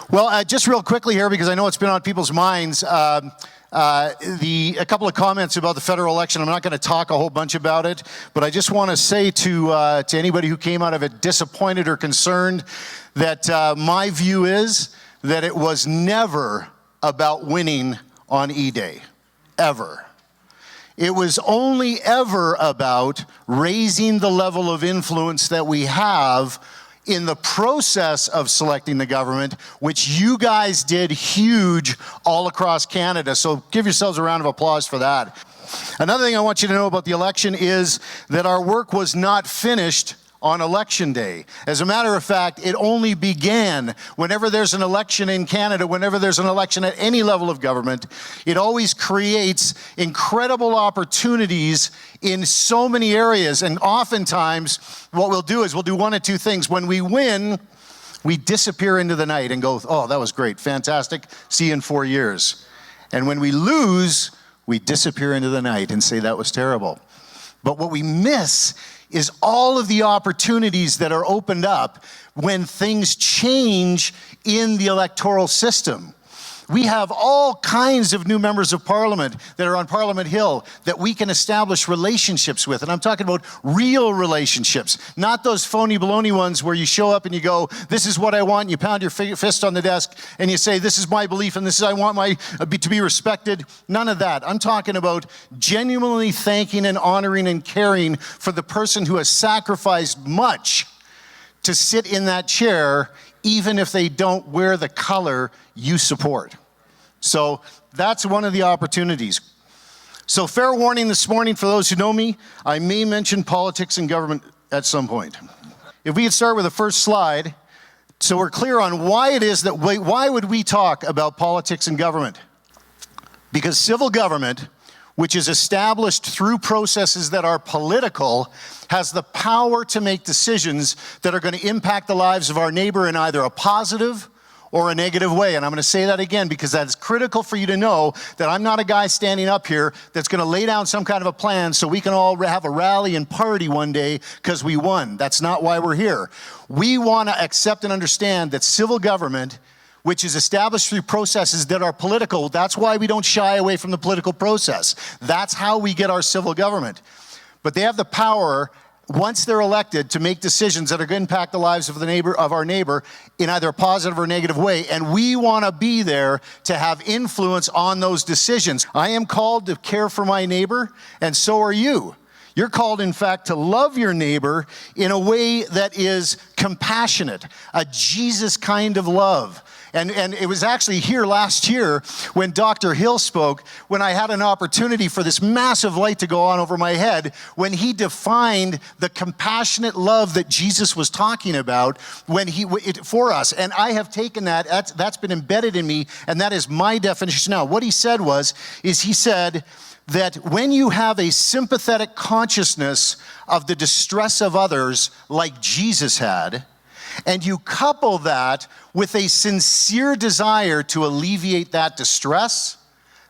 Well, just real quickly here, because I know it's been on people's minds, a couple of comments about the federal election. I'm not going to talk a whole bunch about it, but I just want to say to anybody who came out of it disappointed or concerned that my view is that it was never about winning on E-Day, ever. It was only ever about raising the level of influence that we have in the process of selecting the government, which you guys did huge all across Canada. So give yourselves a round of applause for that. Another thing I want you to know about the election is that our work was not finished on election day. As a matter of fact, it only began whenever there's an election in Canada, whenever there's an election at any level of government, it always creates incredible opportunities in so many areas. And oftentimes, what we'll do is we'll do one of two things. When we win, we disappear into the night and go, oh, that was great, fantastic, see you in 4 years. And when we lose, we disappear into the night and say that was terrible. But what we miss is all of the opportunities that are opened up when things change in the electoral system. We have all kinds of new members of parliament that are on Parliament Hill that we can establish relationships with. And I'm talking about real relationships, not those phony baloney ones where you show up and you go, this is what I want, and you pound your fist on the desk and you say, this is my belief and this is I want to be respected. None of that. I'm talking about genuinely thanking and honoring and caring for the person who has sacrificed much to sit in that chair, even if they don't wear the color you support. So that's one of the opportunities. So fair warning this morning for those who know me, I may mention politics and government at some point. If we could start with the first slide, so we're clear on why it is that, why would we talk about politics and government? Because civil government, which is established through processes that are political, has the power to make decisions that are going to impact the lives of our neighbor in either a positive or a negative way. And I'm going to say that again because that's critical for you to know that I'm not a guy standing up here that's going to lay down some kind of a plan so we can all have a rally and party one day because we won. That's not why we're here. We want to accept and understand that civil government, which is established through processes that are political, that's why we don't shy away from the political process. That's how we get our civil government. But they have the power, once they're elected, to make decisions that are going to impact the lives of our neighbor in either a positive or negative way. And we want to be there to have influence on those decisions. I am called to care for my neighbor, and so are you. You're called, in fact, to love your neighbor in a way that is compassionate, a Jesus kind of love. And it was actually here last year when Dr. Hill spoke, when I had an opportunity for this massive light to go on over my head, when he defined the compassionate love that Jesus was talking about for us. And I have taken that's been embedded in me, and that is my definition now. What he said he said that when you have a sympathetic consciousness of the distress of others like Jesus had, and you couple that with a sincere desire to alleviate that distress,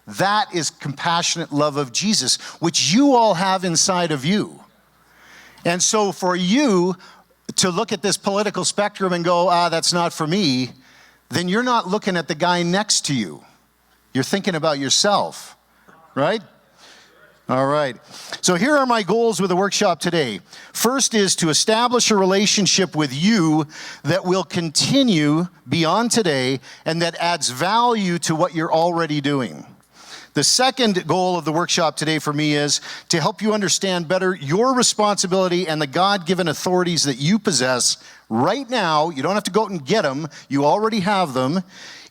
that is compassionate love of Jesus, which you all have inside of you. And so for you to look at this political spectrum and go, that's not for me, then you're not looking at the guy next to you. You're thinking about yourself, right? All right. So here are my goals with the workshop today. First is to establish a relationship with you that will continue beyond today and that adds value to what you're already doing. The second goal of the workshop today for me is to help you understand better your responsibility and the God-given authorities that you possess right now. You don't have to go out and get them. You already have them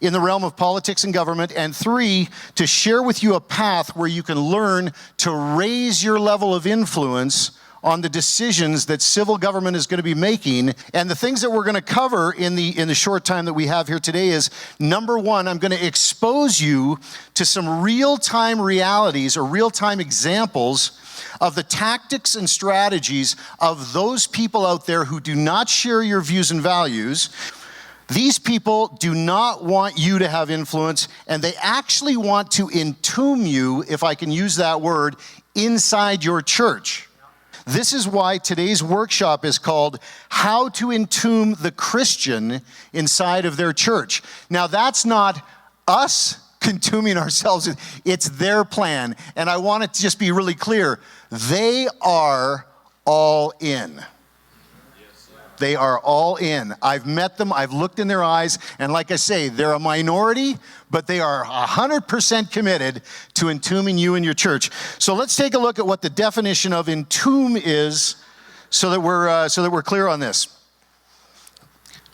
in the realm of politics and government. And three, to share with you a path where you can learn to raise your level of influence on the decisions that civil government is going to be making. And the things that we're going to cover in the short time that we have here today is, number one, I'm going to expose you to some real-time realities or real-time examples of the tactics and strategies of those people out there who do not share your views and values. These people do not want you to have influence, and they actually want to entomb you, if I can use that word, inside your church. This is why today's workshop is called How to Entomb the Christian Inside of Their Church. Now, that's not us entombing ourselves. It's their plan. And I want it to just be really clear. They are all in. They are all in. I've met them. I've looked in their eyes. And like I say, they're a minority, but they are 100% committed to entombing you in your church. So let's take a look at what the definition of entomb is so that we're clear on this.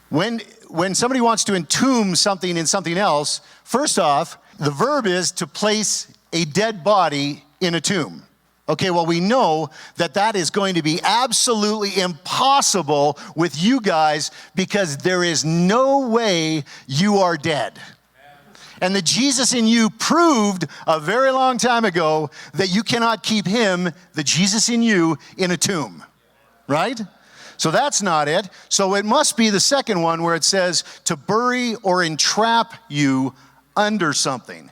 When somebody wants to entomb something in something else, first off, the verb is to place a dead body in a tomb. Okay, well, we know that that is going to be absolutely impossible with you guys because there is no way you are dead. And the Jesus in you proved a very long time ago that you cannot keep him, the Jesus in you, in a tomb, right? So that's not it. So it must be the second one where it says to bury or entrap you under something,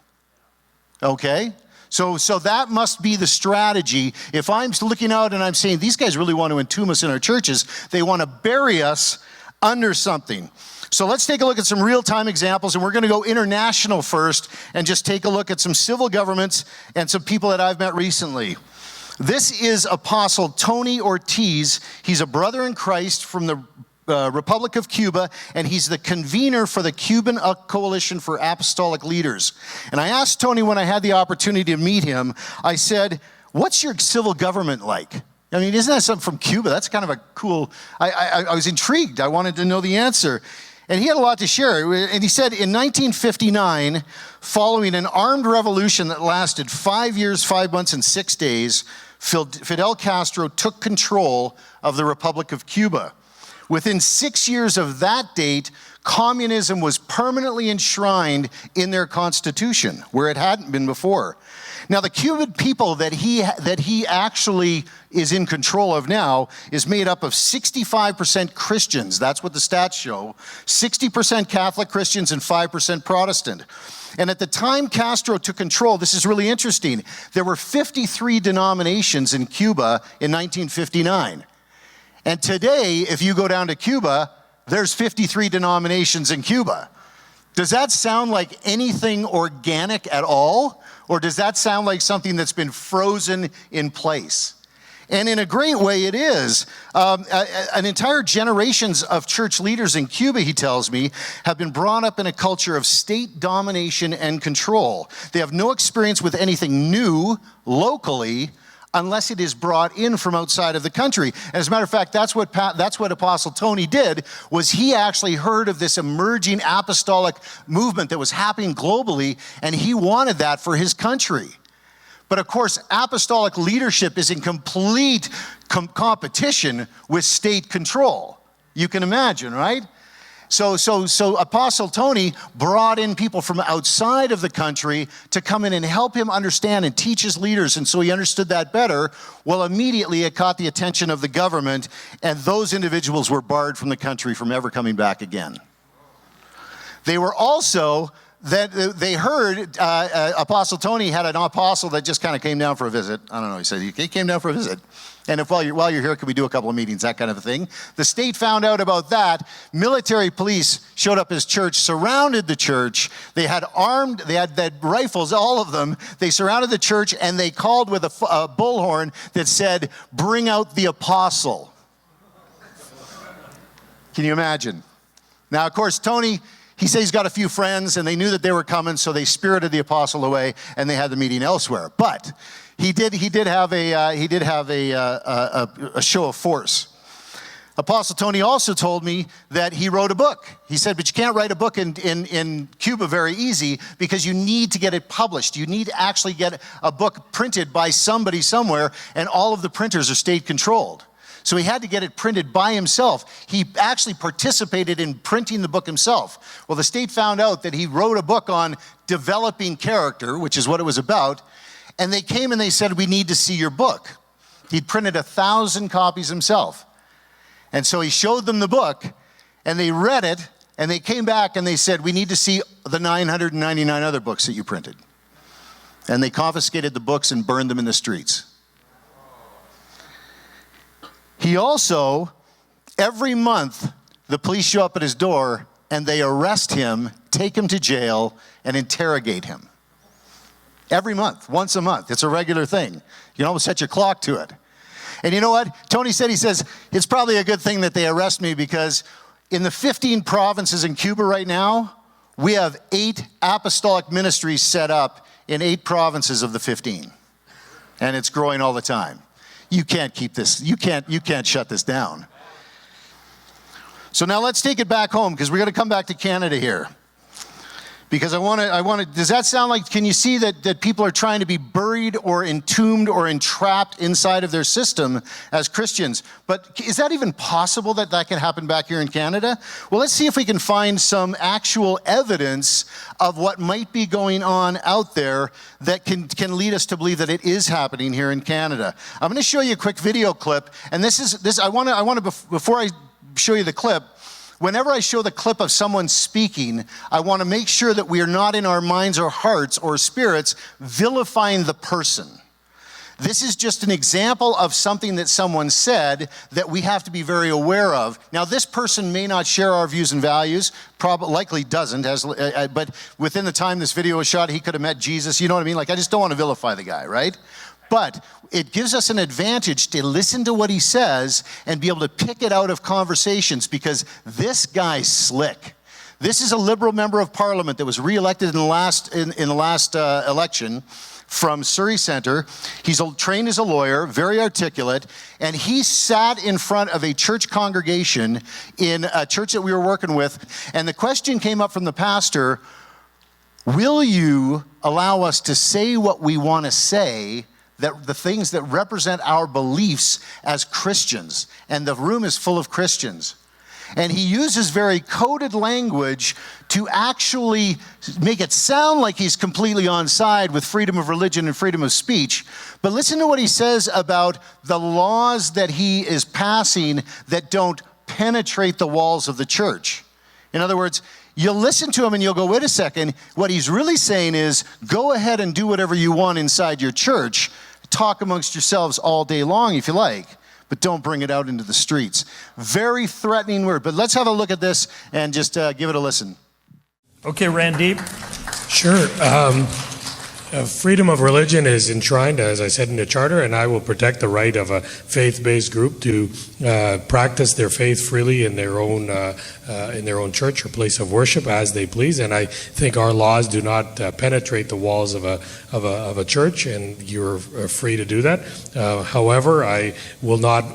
okay? So that must be the strategy. If I'm looking out and I'm saying, these guys really want to entomb us in our churches, they want to bury us under something. So let's take a look at some real-time examples, and we're going to go international first and just take a look at some civil governments and some people that I've met recently. This is Apostle Tony Ortiz. He's a brother in Christ from the Republic of Cuba, and he's the convener for the Cuban Coalition for Apostolic Leaders. And I asked Tony when I had the opportunity to meet him, I said, what's your civil government like? I mean, isn't that something from Cuba? That's kind of a cool, I was intrigued. I wanted to know the answer. And he had a lot to share. And he said in 1959, following an armed revolution that lasted 5 years, 5 months, and 6 days, Fidel Castro took control of the Republic of Cuba. Within 6 years of that date, communism was permanently enshrined in their constitution, where it hadn't been before. Now, the Cuban people that he actually is in control of now is made up of 65% Christians. That's what the stats show. 60% Catholic Christians and 5% Protestant. And at the time Castro took control, this is really interesting, there were 53 denominations in Cuba in 1959. And today, if you go down to Cuba, there's 53 denominations in Cuba. Does that sound like anything organic at all? Or does that sound like something that's been frozen in place? And in a great way, it is. An entire generations of church leaders in Cuba, he tells me, have been brought up in a culture of state domination and control. They have no experience with anything new locally unless it is brought in from outside of the country. And as a matter of fact, that's what Apostle Tony did, was he actually heard of this emerging apostolic movement that was happening globally, and he wanted that for his country. But of course, apostolic leadership is in complete competition with state control. You can imagine, right? So Apostle Tony brought in people from outside of the country to come in and help him understand and teach his leaders, and so he understood that better. Well, immediately it caught the attention of the government, and those individuals were barred from the country from ever coming back again. They were also, that they heard Apostle Tony had an apostle that just kind of came down for a visit. I don't know, he said he came down for a visit. And if while you're here, can we do a couple of meetings, that kind of a thing. The state found out about that. Military police showed up at his church, surrounded the church. They had rifles, all of them. They surrounded the church, and they called with a bullhorn that said, "Bring out the apostle." Can you imagine? Now, of course, Tony, he says he's got a few friends, and they knew that they were coming, so they spirited the apostle away, and they had the meeting elsewhere. But he did have a show of force. Apostle Tony also told me that he wrote a book. He said, but you can't write a book in Cuba very easy because you need to get it published. You need to actually get a book printed by somebody somewhere, and all of the printers are state controlled. So he had to get it printed by himself. He actually participated in printing the book himself. Well, the state found out that he wrote a book on developing character, which is what it was about, and they came and they said, we need to see your book. He'd printed 1,000 copies himself. And so he showed them the book, and they read it, and they came back and they said, we need to see the 999 other books that you printed. And they confiscated the books and burned them in the streets. He also, every month, the police show up at his door and they arrest him, take him to jail, and interrogate him. Every month, once a month. It's a regular thing. You can almost set your clock to it. And you know what? Tony said, he says, it's probably a good thing that they arrest me because in the 15 provinces in Cuba right now, we have 8 apostolic ministries set up in 8 provinces of the 15. And it's growing all the time. You can't keep this, you can't shut this down. So now let's take it back home because we're going to come back to Canada here. Because I want to, does that sound like, can you see that people are trying to be buried or entombed or entrapped inside of their system as Christians? But is that even possible that that can happen back here in Canada? Well, let's see if we can find some actual evidence of what might be going on out there that can lead us to believe that it is happening here in Canada. I'm going to show you a quick video clip, and I want to before I show you the clip, whenever I show the clip of someone speaking, I want to make sure that we are not in our minds or hearts or spirits vilifying the person. This is just an example of something that someone said that we have to be very aware of. Now, this person may not share our views and values, likely doesn't, but within the time this video was shot, he could have met Jesus. You know what I mean? Like, I just don't want to vilify the guy, right? But it gives us an advantage to listen to what he says and be able to pick it out of conversations because this guy's slick. This is a Liberal member of Parliament that was re-elected in the last election from Surrey Centre. He's trained as a lawyer, very articulate, and he sat in front of a church congregation in a church that we were working with, and the question came up from the pastor, will you allow us to say what we want to say, that the things that represent our beliefs as Christians, and the room is full of Christians. And he uses very coded language to actually make it sound like he's completely on side with freedom of religion and freedom of speech. But listen to what he says about the laws that he is passing that don't penetrate the walls of the church. In other words, you'll listen to him and you'll go, wait a second, what he's really saying is, go ahead and do whatever you want inside your church. Talk amongst yourselves all day long if you like, but don't bring it out into the streets. Very threatening word, but let's have a look at this and just give it a listen. Okay, Randeep. Sure. Freedom of religion is enshrined, as I said, in the Charter, and I will protect the right of a faith-based group to practice their faith freely in their own church or place of worship as they please. And I think our laws do not penetrate the walls of a church, and you're free to do that. However, I will not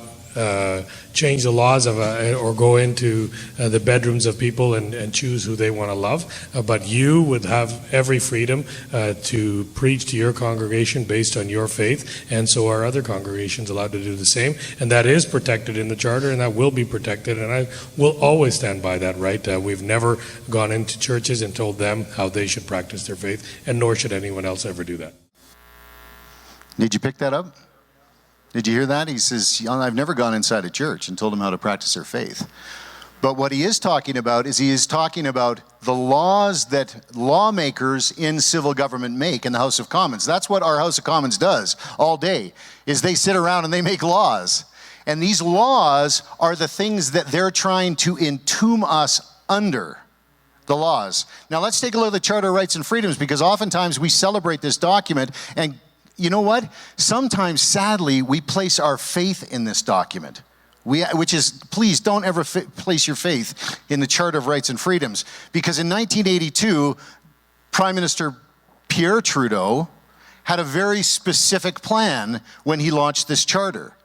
change the laws of or go into the bedrooms of people and choose who they want to love. But you would have every freedom to preach to your congregation based on your faith, and so are other congregations allowed to do the same. And that is protected in the Charter, and that will be protected, and I will always stand by that right. We've never gone into churches and told them how they should practice their faith, and nor should anyone else ever do that. Did you pick that up? Did you hear that? He says, I've never gone inside a church and told them how to practice their faith. But what he is talking about is he is talking about the laws that lawmakers in civil government make in the House of Commons. That's what our House of Commons does all day, is they sit around and they make laws. And these laws are the things that they're trying to entomb us under. The laws. Now let's take a look at the Charter of Rights and Freedoms, because oftentimes we celebrate this document, and you know what? Sometimes, sadly, we place our faith in this document. Which is, please don't ever place your faith in the Charter of Rights and Freedoms. Because in 1982, Prime Minister Pierre Trudeau had a very specific plan when he launched this charter.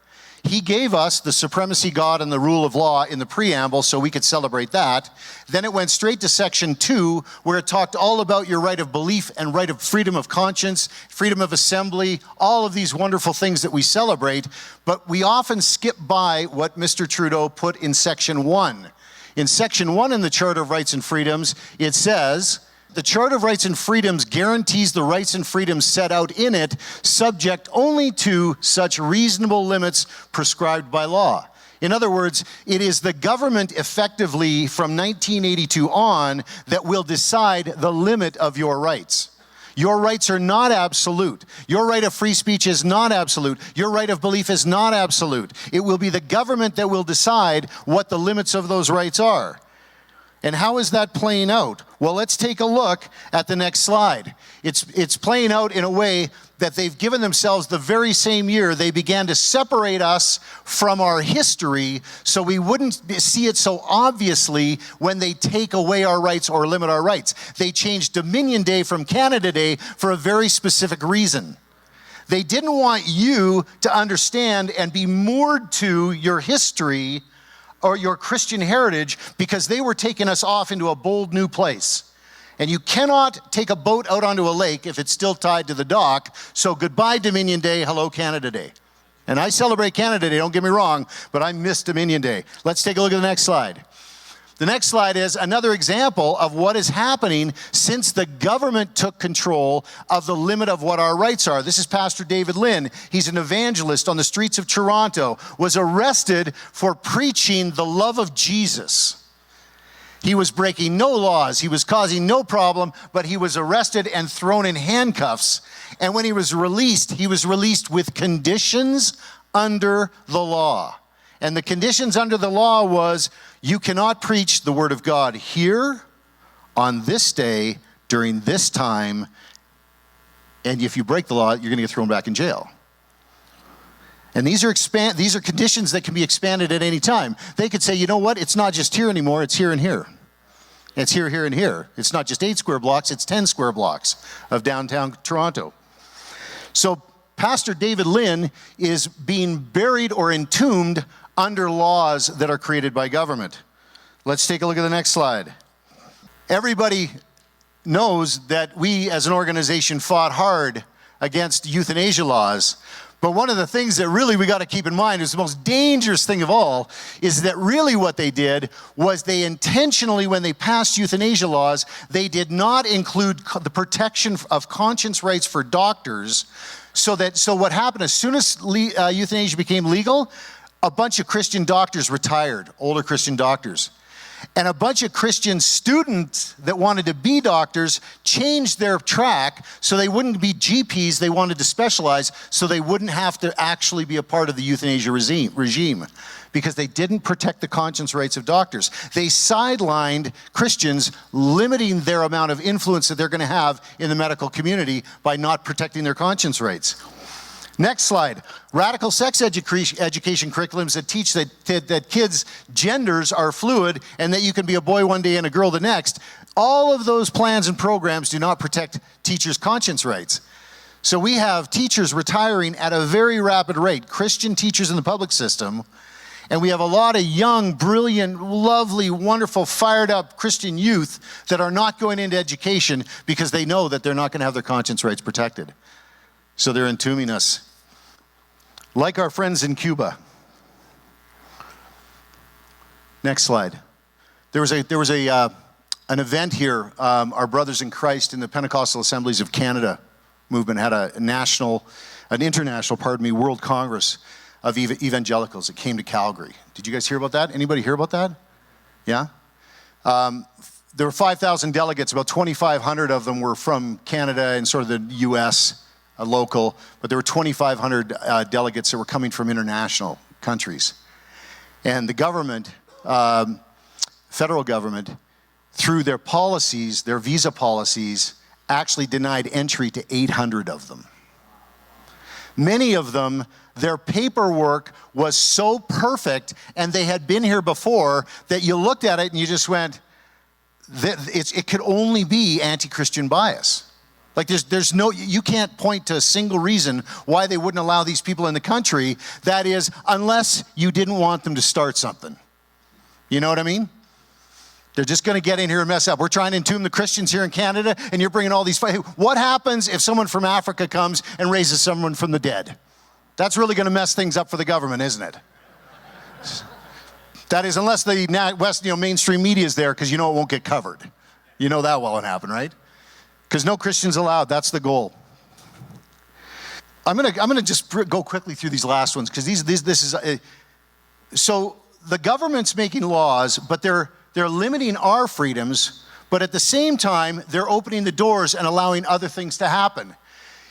He gave us the supremacy of God and the rule of law in the preamble so we could celebrate that. Then it went straight to Section 2, where it talked all about your right of belief and right of freedom of conscience, freedom of assembly, all of these wonderful things that we celebrate. But we often skip by what Mr. Trudeau put in Section 1. In Section 1 in the Charter of Rights and Freedoms, it says, the Charter of Rights and Freedoms guarantees the rights and freedoms set out in it, subject only to such reasonable limits prescribed by law. In other words, it is the government effectively from 1982 on that will decide the limit of your rights. Your rights are not absolute. Your right of free speech is not absolute. Your right of belief is not absolute. It will be the government that will decide what the limits of those rights are. And how is that playing out? Well, let's take a look at the next slide. It's playing out in a way that they've given themselves the very same year they began to separate us from our history so we wouldn't see it so obviously when they take away our rights or limit our rights. They changed Dominion Day from Canada Day for a very specific reason. They didn't want you to understand and be moored to your history or your Christian heritage because they were taking us off into a bold new place. And you cannot take a boat out onto a lake if it's still tied to the dock. So goodbye Dominion Day, hello Canada Day. And I celebrate Canada Day, don't get me wrong, but I miss Dominion Day. Let's take a look at the next slide. The next slide is another example of what is happening since the government took control of the limit of what our rights are. This is Pastor David Lynn. He's an evangelist on the streets of Toronto, was arrested for preaching the love of Jesus. He was breaking no laws. He was causing no problem, but he was arrested and thrown in handcuffs. And when he was released with conditions under the law. And the conditions under the law was you cannot preach the word of God here on this day during this time. And if you break the law, you're going to get thrown back in jail. And these are conditions that can be expanded at any time. They could say, you know what, it's not just here anymore, it's here and here. It's here, here, and here. It's not just 8 square blocks, it's 10 square blocks of downtown Toronto. So Pastor David Lynn is being buried or entombed under laws that are created by government. Let's take a look at the next slide. Everybody knows that we as an organization fought hard against euthanasia laws. But one of the things that really we got to keep in mind is the most dangerous thing of all is that really what they did was they intentionally, when they passed euthanasia laws, they did not include the protection of conscience rights for doctors. So what happened, as soon as euthanasia became legal, a bunch of Christian doctors retired, older Christian doctors. And a bunch of Christian students that wanted to be doctors changed their track so they wouldn't be GPs, they wanted to specialize so they wouldn't have to actually be a part of the euthanasia regime because they didn't protect the conscience rights of doctors. They sidelined Christians, limiting their amount of influence that they're going to have in the medical community by not protecting their conscience rights. Next slide. Radical sex education curriculums that teach that kids' genders are fluid and that you can be a boy one day and a girl the next. All of those plans and programs do not protect teachers' conscience rights. So we have teachers retiring at a very rapid rate, Christian teachers in the public system, and we have a lot of young, brilliant, lovely, wonderful, fired up Christian youth that are not going into education because they know that they're not going to have their conscience rights protected. So they're entombing us. Like our friends in Cuba. Next slide. There was an event here. Our brothers in Christ in the Pentecostal Assemblies of Canada movement had an international, World Congress of evangelicals that came to Calgary. Did you guys hear about that? Anybody hear about that? Yeah? There were 5,000 delegates. About 2,500 of them were from Canada and sort of the U.S., a local, but there were 2,500 delegates that were coming from international countries. And the government, federal government, through their policies, their visa policies, actually denied entry to 800 of them. Many of them, their paperwork was so perfect and they had been here before that you looked at it and you just went, it could only be anti-Christian bias. Like there's no, you can't point to a single reason why they wouldn't allow these people in the country. That is, unless you didn't want them to start something. You know what I mean? They're just going to get in here and mess up. We're trying to entomb the Christians here in Canada, and you're bringing all these. What happens if someone from Africa comes and raises someone from the dead? That's really going to mess things up for the government, isn't it? That is, unless the mainstream media is there, because you know it won't get covered. You know that won't happen, right? Because no Christians allowed. That's the goal. I'm gonna just go quickly through these last ones because this is so the government's making laws, but they're limiting our freedoms But at the same time, they're opening the doors and allowing other things to happen.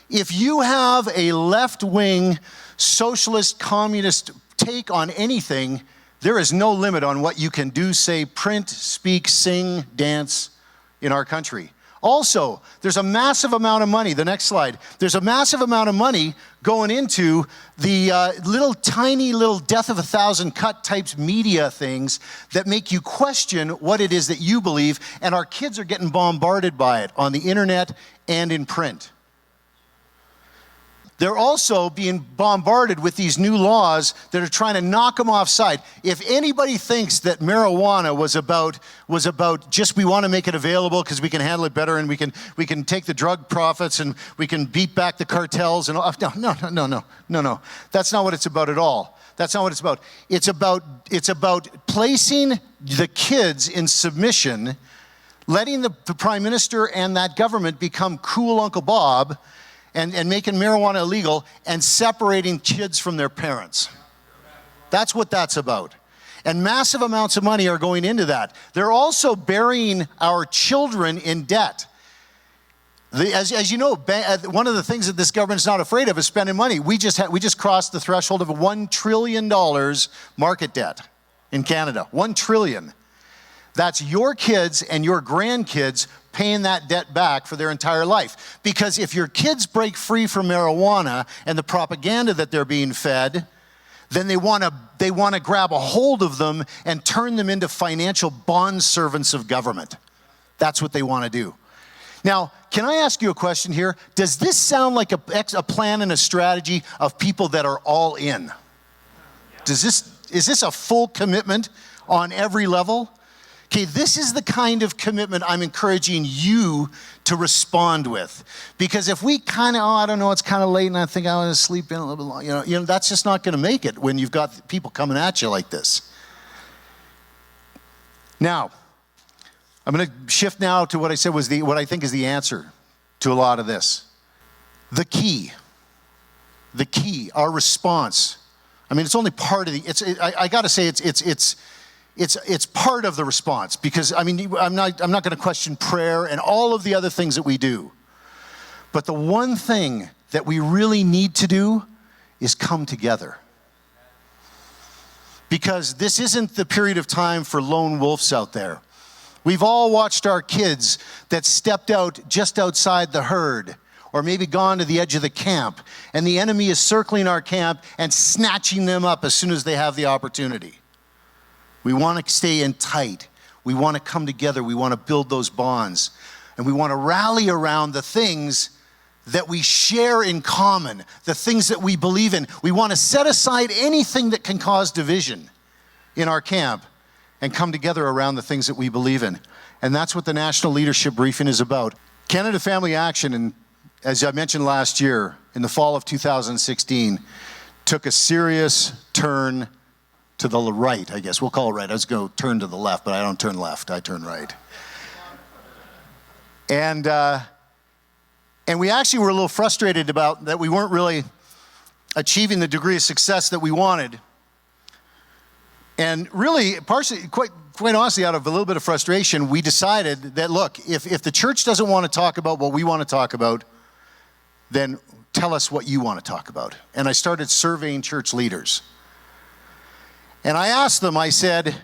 If you have a left-wing, socialist, communist take on anything, there is no limit on what you can do, say, print, speak, sing, dance in our country. Also, there's a massive amount of money, the next slide, there's a massive amount of money going into the tiny little death of a thousand cut types media things that make you question what it is that you believe, and our kids are getting bombarded by it on the internet and in print. They're also being bombarded with these new laws that are trying to knock them offside. If anybody thinks that marijuana was about just we want to make it available because we can handle it better and we can take the drug profits and we can beat back the cartels and all, no. That's not what it's about at all. That's not what it's about. It's about placing the kids in submission, letting the Prime Minister and that government become cool Uncle Bob, and making marijuana illegal and separating kids from their parents. That's what that's about. And massive amounts of money are going into that. They're also burying our children in debt. As you know, one of the things that this government's not afraid of is spending money. We just crossed the threshold of $1 trillion market debt in Canada. $1 trillion. That's your kids and your grandkids paying that debt back for their entire life. Because if your kids break free from marijuana and the propaganda that they're being fed, then they want to grab a hold of them and turn them into financial bond servants of government. That's what they want to do. Now, can I ask you a question here? Does this sound like a plan and a strategy of people that are all in? Is this a full commitment on every level? Okay, this is the kind of commitment I'm encouraging you to respond with. Because if we kind of, I don't know, it's kind of late and I think I want to sleep in a little bit long, you know, that's just not going to make it when you've got people coming at you like this. Now, I'm going to shift now to what I said was what I think is the answer to a lot of this. The key, our response. I mean, it's only part of I got to say it's part of the response, because I mean, I'm not going to question prayer and all of the other things that we do. But the one thing that we really need to do is come together. Because this isn't the period of time for lone wolves out there. We've all watched our kids that stepped out just outside the herd, or maybe gone to the edge of the camp, and the enemy is circling our camp and snatching them up as soon as they have the opportunity. We want to stay in tight. We want to come together. We want to build those bonds. And we want to rally around the things that we share in common, the things that we believe in. We want to set aside anything that can cause division in our camp and come together around the things that we believe in. And that's what the National Leadership Briefing is about. Canada Family Action, and as I mentioned last year, in the fall of 2016, took a serious turn to the right, I guess. We'll call it right. I was going to turn to the left, but I don't turn left. I turn right. And we actually were a little frustrated about that we weren't really achieving the degree of success that we wanted. And really, partially, quite honestly, out of a little bit of frustration, we decided that, look, if the church doesn't want to talk about what we want to talk about, then tell us what you want to talk about. And I started surveying church leaders. And I asked them, I said,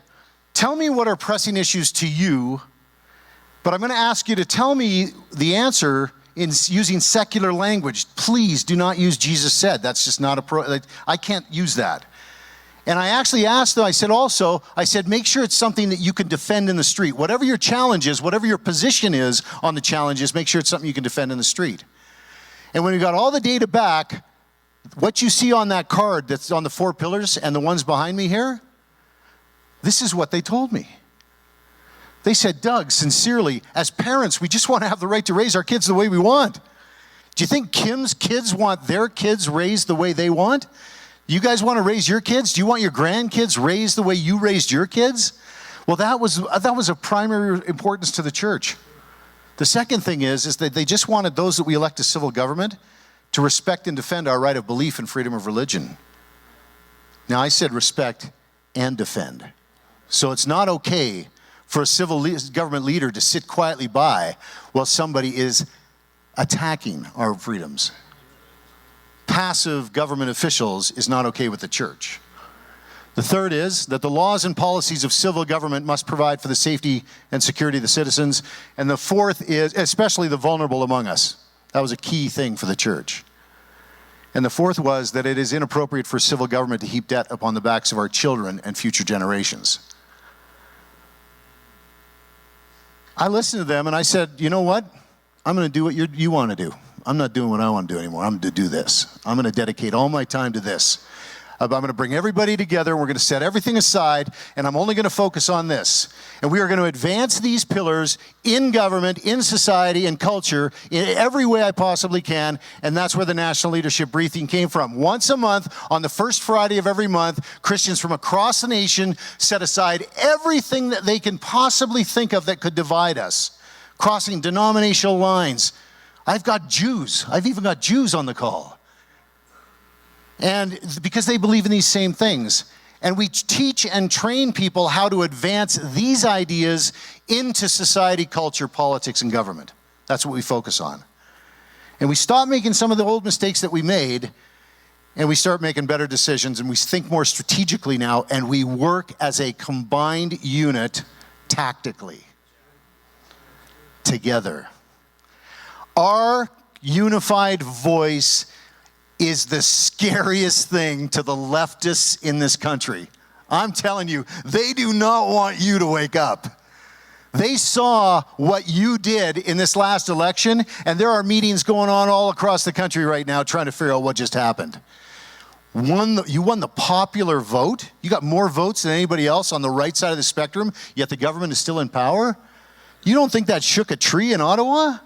tell me what are pressing issues to you, but I'm going to ask you to tell me the answer in using secular language. Please do not use Jesus said. That's just not I can't use that. And I actually asked them, I said, make sure it's something that you can defend in the street. Whatever your challenge is, whatever your position is on the challenges, make sure it's something you can defend in the street. And when we got all the data back, what you see on that card that's on the 4 pillars and the ones behind me here, this is what they told me. They said, Doug, sincerely, as parents, we just want to have the right to raise our kids the way we want. Do you think Kim's kids want their kids raised the way they want? You guys want to raise your kids? Do you want your grandkids raised the way you raised your kids? Well, that was of primary importance to the church. The second thing is that they just wanted those that we elect to civil government to respect and defend our right of belief and freedom of religion. Now, I said respect and defend. So it's not okay for a government leader to sit quietly by while somebody is attacking our freedoms. Passive government officials is not okay with the church. The third is that the laws and policies of civil government must provide for the safety and security of the citizens. And the fourth is especially the vulnerable among us. That was a key thing for the church. And the fourth was that it is inappropriate for civil government to heap debt upon the backs of our children and future generations. I listened to them and I said, you know what? I'm going to do what you want to do. I'm not doing what I want to do anymore. I'm going to do this. I'm going to dedicate all my time to this. I'm going to bring everybody together. We're going to set everything aside, and I'm only going to focus on this. And we are going to advance these pillars in government, in society, in culture, in every way I possibly can, and that's where the National Leadership Briefing came from. Once a month, on the first Friday of every month, Christians from across the nation set aside everything that they can possibly think of that could divide us, crossing denominational lines. I've even got Jews on the call. And because they believe in these same things. And we teach and train people how to advance these ideas into society, culture, politics, and government. That's what we focus on. And we stop making some of the old mistakes that we made, and we start making better decisions, and we think more strategically now, and we work as a combined unit tactically, together. Our unified voice is the scariest thing to the leftists in this country. I'm telling you, they do not want you to wake up. They saw what you did in this last election, and there are meetings going on all across the country right now trying to figure out what just happened. You won the popular vote. You got more votes than anybody else on the right side of the spectrum, yet the government is still in power. You don't think that shook a tree in Ottawa?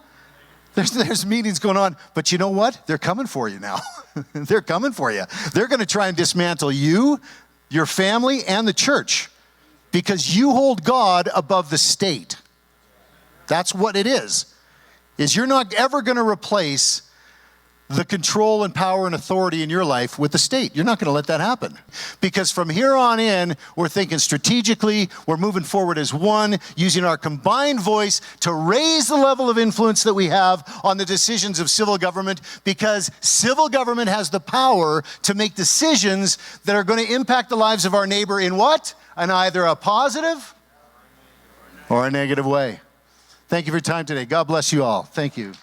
There's meetings going on, but you know what? They're coming for you now. They're coming for you. They're going to try and dismantle you, your family, and the church because you hold God above the state. That's what it is you're not ever going to replace the control and power and authority in your life with the state. You're not going to let that happen. Because from here on in, we're thinking strategically, we're moving forward as one, using our combined voice to raise the level of influence that we have on the decisions of civil government, because civil government has the power to make decisions that are going to impact the lives of our neighbor in what? In either a positive or a negative way. Thank you for your time today. God bless you all. Thank you.